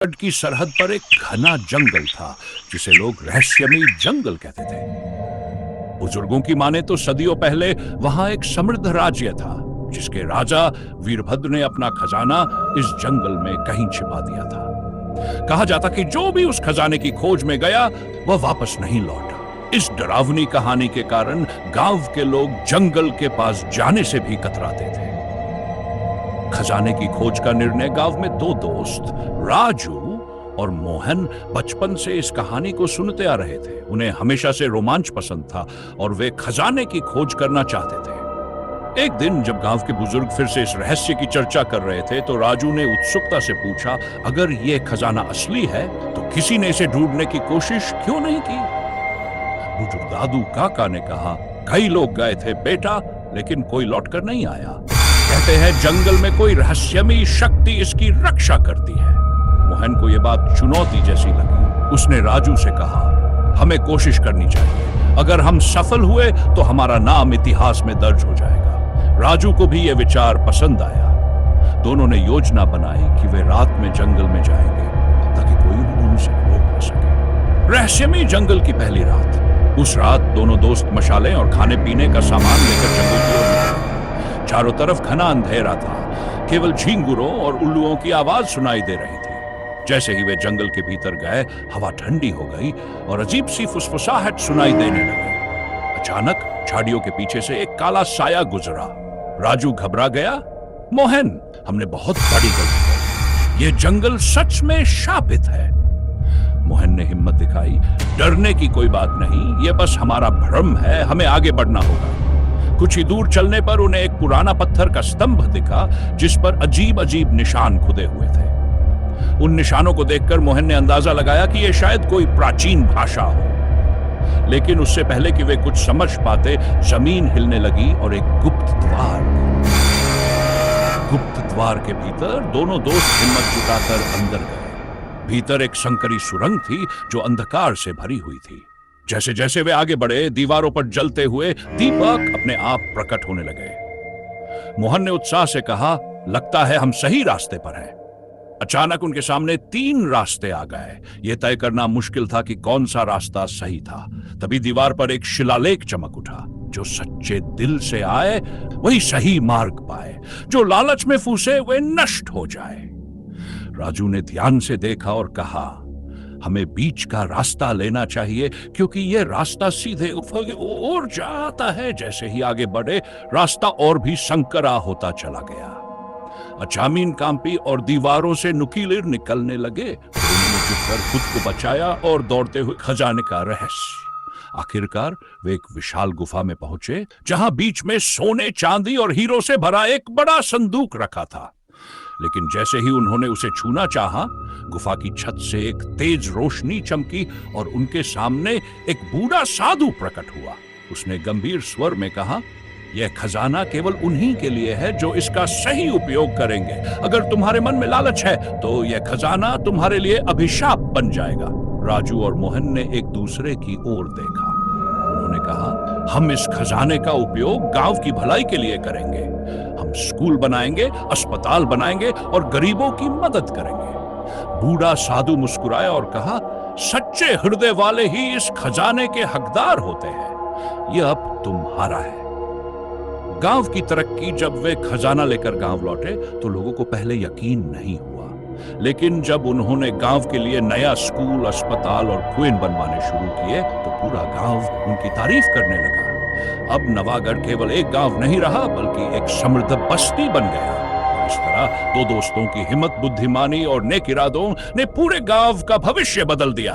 तट की सरहद पर एक घना जंगल था जिसे लोग रहस्यमयी जंगल कहते थे। बुजुर्गों की माने तो सदियों पहले वहां एक समृद्ध राज्य था जिसके राजा वीरभद्र ने अपना खजाना इस जंगल में कहीं छिपा दिया था। कहा जाता कि जो भी उस खजाने की खोज में गया वह वापस नहीं लौटा। इस डरावनी कहानी के कारण गांव के लोग जंगल के पास जाने से भी कतराते थे। खजाने की खोज का निर्णय गांव में दो दोस्त राजू और मोहन बचपन से इस कहानी को सुनते आ रहे थे। उन्हें हमेशा से रोमांच पसंद था और वे खजाने की खोज करना चाहते थे। एक दिन जब गांव के बुजुर्ग फिर से इस रहस्य की चर्चा कर रहे थे तो राजू ने उत्सुकता से पूछा, अगर ये खजाना असली है तो किसी ने इसे ढूंढने की कोशिश क्यों नहीं की? बुजुर्ग दादू काका ने कहा, कई लोग गए थे बेटा, लेकिन कोई लौटकर नहीं आया। कहते हैं जंगल में कोई रहस्यमयी शक्ति इसकी रक्षा करती है। मोहन को यह बात चुनौती जैसी लगी। उसने राजू से कहा, हमें कोशिश करनी चाहिए, अगर हम सफल हुए तो हमारा नाम इतिहास में दर्ज हो जाएगा। राजू को भी यह विचार पसंद आया। दोनों ने योजना बनाई कि वे रात में जंगल में जाएंगे ताकि कोई उन्हें उनसे रोक न सके। रहस्यमयी जंगल की पहली रात। उस रात दोनों दोस्त मशालें और खाने पीने का सामान लेकर जंगल की ओर निकले। चारों तरफ घना अंधेरा था, केवल झींगुरों और उल्लुओं की आवाज सुनाई दे रही थी। जैसे ही वे जंगल के भीतर गए, हवा ठंडी हो गई और अजीब सी फुसफुसाहट सुनाई देने लगी। अचानक झाड़ियों के पीछे से एक काला साया गुजरा। राजू घबरा गया। मोहन, हमने बहुत बड़ी गलती की। ये जंगल सच में शापित है। मोहन ने हिम्मत दिखाई, डरने की कोई बात नहीं, ये बस हमारा भ्रम है, हमें आगे बढ़ना होगा। कुछ ही दूर चलने पर उन्हें एक पुराना पत्थर का स्तंभ दिखा जिस पर अजीब अजीब निशान खुदे हुए थे। उन निशानों को देखकर मोहन ने अंदाजा लगाया कि यह शायद कोई प्राचीन भाषा हो। लेकिन उससे पहले कि वे कुछ समझ पाते, जमीन हिलने लगी और एक गुप्त द्वार के भीतर दोनों दोस्त हिम्मत जुटाकर अंदर गए। भीतर एक संकरी सुरंग थी जो अंधकार से भरी हुई थी। जैसे जैसे वे आगे बढ़े, दीवारों पर जलते हुए दीपक अपने आप प्रकट होने लगे। मोहन ने उत्साह से कहा, लगता है हम सही रास्ते पर हैं। अचानक उनके सामने 3 रास्ते आ गए। यह तय करना मुश्किल था कि कौन सा रास्ता सही था। तभी दीवार पर एक शिलालेख चमक उठा, जो सच्चे दिल से आए वही सही मार्ग पाए, जो लालच में फंसे वे नष्ट हो जाए। राजू ने ध्यान से देखा और कहा, हमें बीच का रास्ता लेना चाहिए क्योंकि यह रास्ता सीधे और जाता है। जैसे ही आगे बढ़े, रास्ता और भी संकरा होता चला गया। जमीन कांपी और दीवारों से नुकीले निकलने लगे। उन्होंने झुककर खुद को बचाया और दौड़ते हुए खजाने का रहस्य। आखिरकार वे एक विशाल गुफा में पहुंचे जहां बीच में सोने, चांदी और हीरो से भरा एक बड़ा संदूक रखा था। लेकिन जैसे ही उन्होंने उसे छूना चाहा, गुफा की छत से एक तेज रोशनी चमकी और उनके सामने एक बूढ़ा साधु प्रकट हुआ। उसने गंभीर स्वर में कहा, यह खजाना केवल उन्हीं के लिए है जो इसका सही उपयोग करेंगे। अगर तुम्हारे मन में लालच है तो यह खजाना तुम्हारे लिए अभिशाप बन जाएगा। राजू और मोहन ने एक दूसरे की ओर देखा। उन्होंने कहा, हम इस खजाने का उपयोग गांव की भलाई के लिए करेंगे। हम स्कूल बनाएंगे, अस्पताल बनाएंगे और गरीबों की मदद करेंगे। बूढ़ा साधु मुस्कुराया और कहा, सच्चे हृदय वाले ही इस खजाने के हकदार होते हैं। यह अब तुम्हारा है। गांव की तरक्की। जब वे खजाना लेकर गांव लौटे तो लोगों को पहले यकीन नहीं हुआ, लेकिन जब उन्होंने गांव के लिए नया स्कूल, अस्पताल और कुएं बनवाने शुरू किए तो पूरा गांव उनकी तारीफ करने लगा। अब नवागढ़ केवल एक गांव नहीं रहा बल्कि एक समृद्ध बस्ती बन गया। इस तरह दो दोस्तों की हिम्मत, बुद्धिमानी और नेक इरादों ने पूरे गांव का भविष्य बदल दिया।